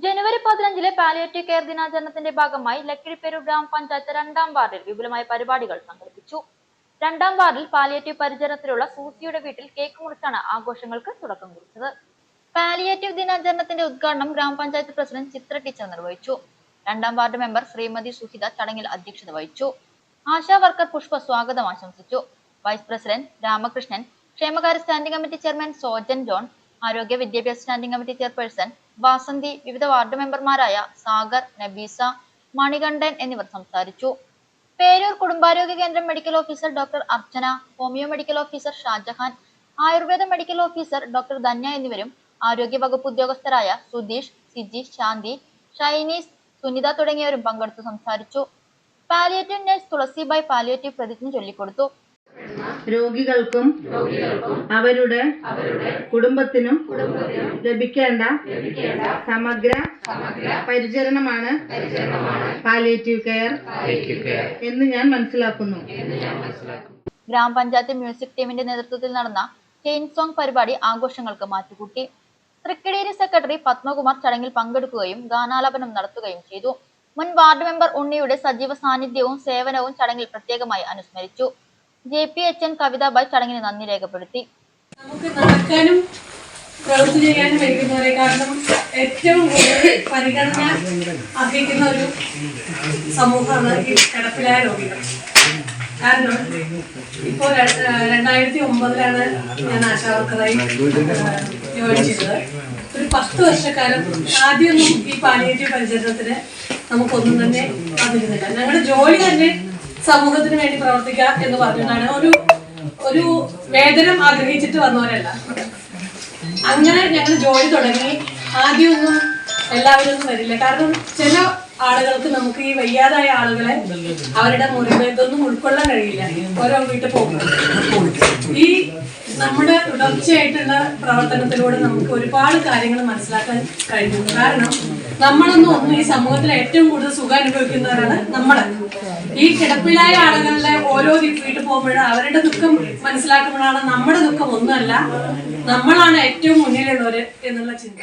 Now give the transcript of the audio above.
ജനുവരി 15 palliative care ദിനാചരണത്തിന്റെ ഭാഗമായി ലക്കിടിപ്പേരൂർ ഗ്രാമപഞ്ചായത്ത് 2ാം വാർഡിൽ വിപുലമായ പരിപാടികൾ സംഘടിപ്പിച്ചു. 2ാം വാർഡിൽ പാലിയേറ്റീവ് പരിചരണത്തിലുള്ള സൂസിയുടെ വീട്ടിൽ കേക്ക് മുറിച്ചാണ് ആഘോഷങ്ങൾക്ക് തുടക്കം കുറിച്ചത്. പാലിയേറ്റീവ് ദിനാചരണത്തിന്റെ ഉദ്ഘാടനം ഗ്രാമപഞ്ചായത്ത് പ്രസിഡന്റ് ചിത്ര ടീച്ചർ നിർവഹിച്ചു. 2ാം വാർഡ് മെമ്പർ ശ്രീമതി സുഹിത ചടങ്ങിൽ അധ്യക്ഷത വഹിച്ചു. ആശാ വർക്കർ പുഷ്പ സ്വാഗതം ആശംസിച്ചു. വൈസ് പ്രസിഡന്റ് രാമകൃഷ്ണൻ, ക്ഷേമകാര്യ standing committee chairman Sojan John, ആരോഗ്യ വിദ്യാഭ്യാസ സ്റ്റാൻഡിംഗ് കമ്മിറ്റി ചെയർപേഴ്സൺ വാസന്തി, വിവിധ വാർഡ് മെമ്പർമാരായ സാഗർ, നബീസ, മണികണ്ഠൻ എന്നിവർ സംസാരിച്ചു. പേരൂർ കുടുംബാരോഗ്യ കേന്ദ്രം medical officer doctor Archana, homeo medical officer Shajahan, Ayurveda medical officer doctor Dhanya എന്നിവരും ആരോഗ്യ വകുപ്പ് ഉദ്യോഗസ്ഥരായ സുധീഷ്, സിജി, ശാന്തി, ഷൈനീസ്, സുനിത തുടങ്ങിയവരും പങ്കെടുത്തു സംസാരിച്ചു. പാലിയേറ്റീവ് നഴ്സ് തുളസിബായ് പാലിയേറ്റീവ് പ്രതിജ്ഞ ചൊല്ലിക്കൊടുത്തു. രോഗികൾക്കും അവരുടെ കുടുംബത്തിനും ലഭിക്കേണ്ട സമഗ്ര പരിചരണമാണ് പാലിയേറ്റീവ് കെയർ എന്ന് ഞാൻ മനസ്സിലാക്കുന്നു. ഗ്രാമപഞ്ചായത്ത് മ്യൂസിക് ടീമിന്റെ നേതൃത്വത്തിൽ നടന്ന ചെയിൻ സോങ് പരിപാടി ആഘോഷങ്ങൾക്ക് മാറ്റുകൂട്ടി. തൃക്കടേരി സെക്രട്ടറി പത്മകുമാർ ചടങ്ങിൽ പങ്കെടുക്കുകയും ഗാനാലാപനം നടത്തുകയും ചെയ്തു. മുൻ വാർഡ് മെമ്പർ ഉണ്ണിയുടെ സജീവ സാന്നിധ്യവും സേവനവും ചടങ്ങിൽ പ്രത്യേകമായി അനുസ്മരിച്ചു. JPHN കവിതാബായ് ചടങ്ങിന് നന്ദി രേഖപ്പെടുത്തി. നമുക്ക് നടക്കാനും പ്രവൃത്തി ചെയ്യാനും വയ്ക്കുന്നവരെ കാരണം ഏറ്റവും കൂടുതൽ പരിഗണന അർഹിക്കുന്ന ഒരു സമൂഹമാണ് ഈ കിടപ്പിലായ രോഗികൾ. കാരണം ഇപ്പോൾ 2009 ഞാൻ ആശാവർക്കറായി ജോയിൻ ചെയ്തത്. ഒരു 10 വർഷക്കാലം ആദ്യമൊന്നും ഈ പാലിയേറ്റീവ് പരിചരണത്തിന് നമുക്കൊന്നും തന്നെ വന്നിരുന്നില്ല. ഞങ്ങളുടെ ജോലി തന്നെ സമൂഹത്തിന് വേണ്ടി പ്രവർത്തിക്കുക എന്ന് പറഞ്ഞിട്ടാണ്. ഒരു വേതനം ആഗ്രഹിച്ചിട്ട് വന്നവരല്ല. അങ്ങനെ ഞങ്ങൾ ജോലി തുടങ്ങി. ആദ്യമൊന്നും എല്ലാവരും ഒന്നും വരില്ല. കാരണം ചില ആളുകൾക്ക് നമുക്ക് ഈ വയ്യാതായ ആളുകളെ അവരുടെ മുറിവേതൊന്നും ഉൾക്കൊള്ളാൻ കഴിയില്ല. ഓരോ വീട്ടിൽ പോകുമ്പോൾ ഈ നമ്മുടെ തുടർച്ചയായിട്ടുള്ള പ്രവർത്തനത്തിലൂടെ നമുക്ക് ഒരുപാട് കാര്യങ്ങൾ മനസ്സിലാക്കാൻ കഴിയുന്നു. കാരണം നമ്മളൊന്നും ഈ സമൂഹത്തിൽ ഏറ്റവും കൂടുതൽ സുഖം അനുഭവിക്കുന്നവരാണ് നമ്മള്. ഈ കിടപ്പിലായ ആളുകളുടെ ഓരോ വീട്ടിൽ പോകുമ്പോഴും അവരുടെ ദുഃഖം മനസ്സിലാക്കുമ്പോഴാണ് നമ്മുടെ ദുഃഖം ഒന്നുമല്ല, നമ്മളാണ് ഏറ്റവും മുന്നിലുള്ളവര് എന്നുള്ള ചിന്ത.